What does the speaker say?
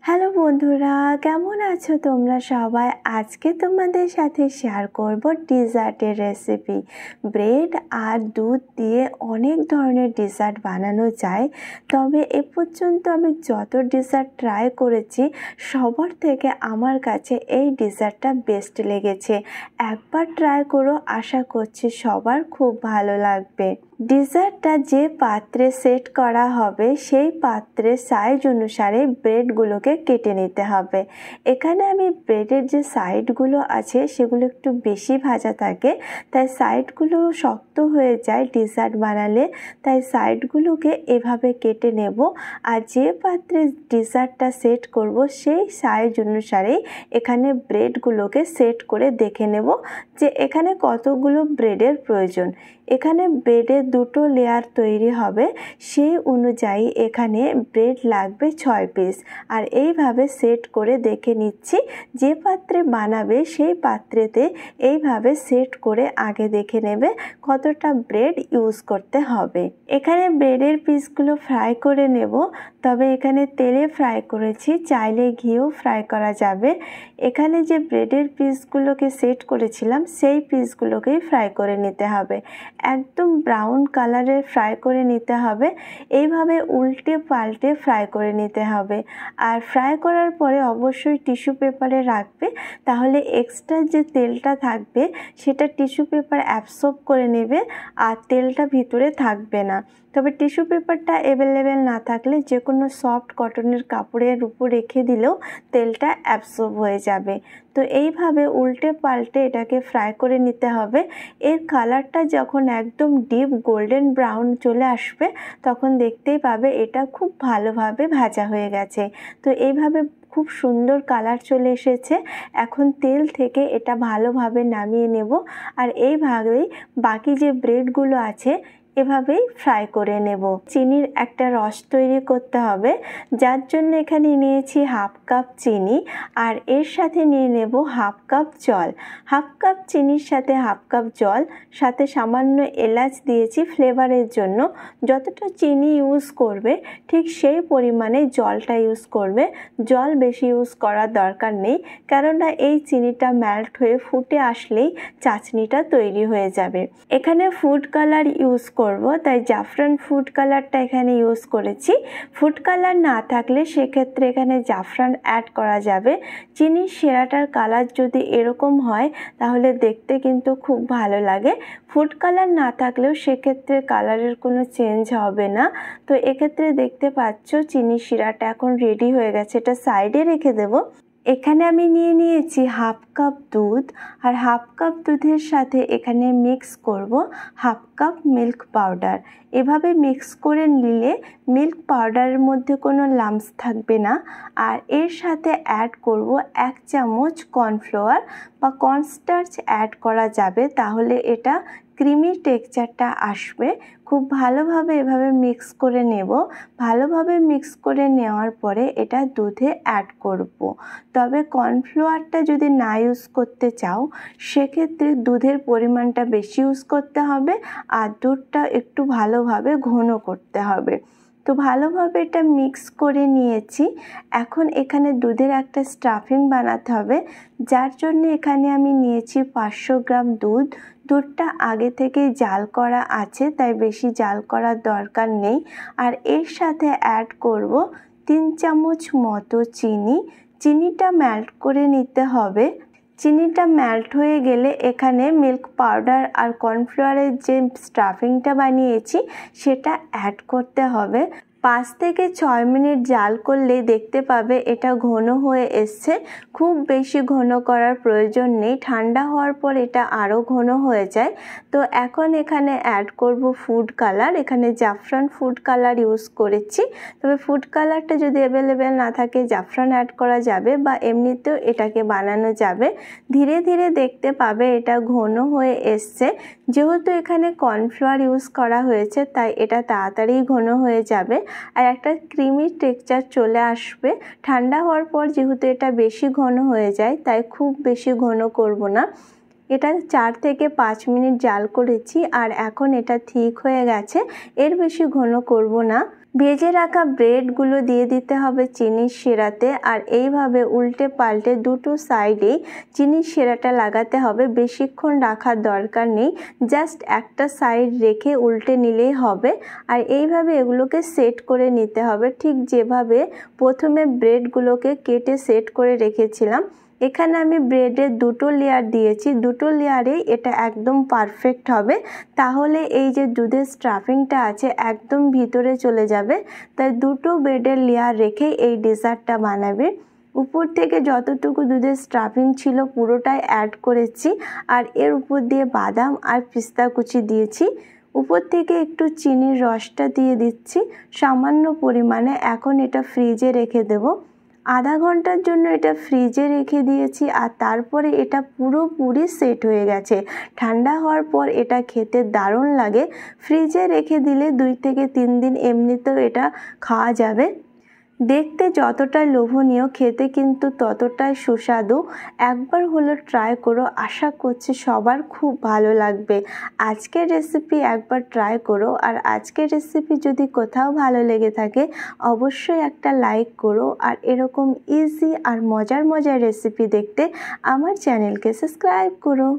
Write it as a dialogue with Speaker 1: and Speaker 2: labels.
Speaker 1: Hello বন্ধুরা, কেমন আছো তোমরা সবাই? আজকে তোমাদের সাথে শেয়ার করব ডিজার্টের রেসিপি। ব্রেড আর দুধ দিয়ে অনেক ধরনের ডিজার্ট বানানো যায়, তবে এ পর্যন্ত আমি যত ডিজার্ট ট্রাই করেছি সবার থেকে আমার কাছে এই ডিজার্টটা বেস্ট লেগেছে। একবার ট্রাই করো, আশা করছি সবার খুব ভালো লাগবে। ডিজার্টটা যে পাত্রে সেট করা হবে সেই পাত্রের সাইজ অনুসারে ব্রেডগুলোকে কেটে নিতে হবে। এখানে আমি ব্রেডের যে সাইডগুলো আছে সেগুলো একটু বেশি ভাজা থাকে, তাই সাইডগুলো শক্ত হয়ে যায় ডিজার্ট বানালে, তাই সাইডগুলোকে এভাবে কেটে নেব। আর যে পাত্রে ডিজার্টটা সেট করব সেই সাইজ অনুসারেই এখানে ব্রেডগুলোকে সেট করে দেখে নেব যে এখানে কতগুলো ব্রেডের প্রয়োজন। এখানে ব্রেডের দুটো লেয়ার তৈরি হবে, সেই অনুযায়ী এখানে ব্রেড লাগবে 6 পিস। আর এইভাবে সেট করে দেখে নিচ্ছি, যে পাত্রে বানাবে সেই পাত্রেতে এইভাবে সেট করে আগে দেখে নেবে কতটা ব্রেড ইউজ করতে হবে। এখানে ব্রেডের পিসগুলো ফ্রাই করে নেব, তবে এখানে তেলে ফ্রাই করেছি, চাইলে ঘিও ফ্রাই করা যাবে। এখানে যে ব্রেডের পিসগুলোকে সেট করেছিলাম সেই পিসগুলোকেই ফ্রাই করে নিতে হবে, একদম ব্রাউন কালারের ফ্রাই করে নিতে হবে। এইভাবে উল্টে পাল্টে ফ্রাই করে নিতে হবে। আর ফ্রাই করার পরে অবশ্যই টিস্যু পেপারে রাখবে, তাহলে এক্সট্রা যে তেলটা থাকবে সেটা টিস্যু পেপার অ্যাবসর্ব করে নেবে আর তেলটা ভিতরে থাকবে না। তবে টিস্যু পেপারটা অ্যাভেলেবেল না থাকলে যে কোনো সফট কটনের কাপড়ের উপর রেখে দিলেও তেলটা অ্যাবসর্ব হয়ে যাবে। তো এইভাবে উল্টে পাল্টে এটাকে ফ্রাই করে নিতে হবে। এর কালারটা যখন একদম ডিপ গোল্ডেন ব্রাউন চলে আসবে তখন দেখতেই পাবে এটা খুব ভালোভাবে ভাজা হয়ে গেছে। তো এইভাবে খুব সুন্দর কালার চলে এসেছে। এখন তেল থেকে এটা ভালোভাবে নামিয়ে নেব, আর এইভাবেই বাকি যে ব্রেডগুলো আছে এভাবেই ফ্রাই করে নেব। চিনির একটা রস তৈরি করতে হবে, যার জন্য এখানে নিয়েছি হাফ কাপ চিনি, আর এর সাথে নিয়ে নেব হাফ কাপ জল। হাফ কাপ চিনির সাথে হাফ কাপ জল, সাথে সামান্য এলাচ দিয়েছি ফ্লেভারের জন্য। যতটা চিনি ইউজ করবে ঠিক সেই পরিমাণে জলটা ইউজ করবে, জল বেশি ইউজ করার দরকার নেই, কেননা এই চিনিটা মেল্ট হয়ে ফুটে আসলেই চাশনিটা তৈরি হয়ে যাবে। এখানে ফুড কালার ইউজ করব, তাই জাফরান ফুড কালারটা এখানে ইউজ করেছি। ফুড কালার না থাকলে সেক্ষেত্রে এখানে জাফরান অ্যাড করা যাবে। চিনির শিরাটার কালার যদি এরকম হয় তাহলে দেখতে কিন্তু খুব ভালো লাগে। ফুড কালার না থাকলেও সেক্ষেত্রে কালারের কোনো চেঞ্জ হবে না। তো এক্ষেত্রে দেখতে পাচ্ছ চিনির শিরাটা এখন রেডি হয়ে গেছে, এটা সাইডে রেখে দেব। এখানে আমি নিয়ে নিয়েছি হাফ কাপ দুধ, আর হাফ কাপ দুধের সাথে এখানে মিক্স করব হাফ কাপ মিল্ক পাউডার। এভাবে মিক্স করে নিলে মিল্ক পাউডারের মধ্যে কোনো লাম্পস থাকবে না। আর এর সাথে অ্যাড করব 1 চামচ কর্নফ্লাওয়ার বা কর্নস্টার্চ অ্যাড করা যাবে, তাহলে এটা ক্রিমি টেক্সচারটা আসবে। খুব ভালোভাবে এভাবে মিক্স করে নেব। ভালোভাবে মিক্স করে নেওয়ার পরে এটা দুধে অ্যাড করব। তবে কর্নফ্লাওয়ারটা যদি না ইউজ করতে চাও সেক্ষেত্রে দুধের পরিমাণটা বেশি ইউজ করতে হবে, আর দুধটা একটু ভালোভাবে ঘন করতে হবে। তো ভালোভাবে এটা মিক্স করে নিয়েছি। এখন এখানে দুধের একটা স্টাফিং বানাতে হবে, যার জন্য এখানে আমি নিয়েছি 500 গ্রাম দুধ। দুধটা আগে থেকেই জাল করা আছে, তাই বেশি জাল করার দরকার নেই। আর এর সাথে অ্যাড করব 3 চামচ মতো চিনি। চিনিটা মেল্ট করে নিতে হবে। চিনিটা মেল্ট হয়ে গেলে এখানে মিল্ক পাউডার আর কর্নফ্লাওয়ারের যে স্টাফিংটা বানিয়েছি সেটা অ্যাড করতে হবে। 5 থেকে 6 মিনিট জাল করলেই দেখতে পাবে এটা ঘন হয়ে এসছে। খুব বেশি ঘন করার প্রয়োজন নেই, ঠান্ডা হওয়ার পর এটা আরও ঘন হয়ে যায়। তো এখন এখানে অ্যাড করব ফুড কালার। এখানে জাফরান ফুড কালার ইউজ করেছি, তবে ফুড কালারটা যদি অ্যাভেলেবেল না থাকে জাফরান অ্যাড করা যাবে, বা এমনিতেও এটাকে বানানো যাবে। ধীরে ধীরে দেখতে পাবে এটা ঘন হয়ে এসছে। যেহেতু এখানে কর্নফ্লাওয়ার ইউজ করা হয়েছে তাই এটা তাড়াতাড়ি ঘন হয়ে যাবে, আর একটা ক্রিমি টেক্সচার চলে আসবে। ঠান্ডা হওয়ার পর যেহেতু এটা বেশি ঘন হয়ে যায় তাই খুব বেশি ঘন করব না। এটা 4 থেকে 5 মিনিট জাল করেছি, আর এখন এটা ঠিক হয়ে গেছে, এর বেশি ঘন করব না। ভেজে রাখা ব্রেডগুলো দিয়ে দিতে হবে চিনির শিরাতে আর এইভাবে উল্টে পাল্টে দুটো সাইডেই চিনির শিরাটা লাগাতে হবে। বেশিক্ষণ রাখার দরকার নেই, জাস্ট একটা সাইড রেখে উল্টে নিলেই হবে। আর এইভাবে এগুলোকে সেট করে নিতে হবে, ঠিক যেভাবে প্রথমে ব্রেডগুলোকে কেটে সেট করে রেখেছিলাম। এখানে আমি ব্রেডের দুটো লেয়ার দিয়েছি, দুটো লেয়ারেই এটা একদম পারফেক্ট হবে। তাহলে এই যে দুধের স্টাফিংটা আছে একদম ভিতরে চলে যাবে। তাই দুটো ব্রেডের লেয়ার রেখে এই ডেজার্টটা বানাবে। উপর থেকে যতটুকু দুধের স্টাফিং ছিল পুরোটাই অ্যাড করেছি আর এর উপর দিয়ে বাদাম আর পিস্তা কুচি দিয়েছি। উপর থেকে একটু চিনির রসটা দিয়ে দিচ্ছি সামান্য পরিমাণে। এখন এটা ফ্রিজে রেখে দেবো। আধা ঘন্টার জন্য এটা ফ্রিজে রেখে দিয়েছি আর তারপরে এটা পুরোপুরি সেট হয়ে গেছে। ঠান্ডা হওয়ার পর এটা খেতে দারুণ লাগে। ফ্রিজে রেখে দিলে 2 থেকে 3 দিন এমনিতেও এটা খাওয়া যাবে। দেখতে যতটা লোভনীয়, খেতে কিন্তু ততটাই সুস্বাদু। একবার হলো ট্রাই করো, আশা করছি সবার খুব ভালো লাগবে। আজকের রেসিপি একবার ট্রাই করো আর আজকের রেসিপি যদি কোথাও ভালো লেগে থাকে অবশ্যই একটা লাইক করো। আর এরকম ইজি আর মজার মজার রেসিপি দেখতে আমার চ্যানেলকে সাবস্ক্রাইব করো।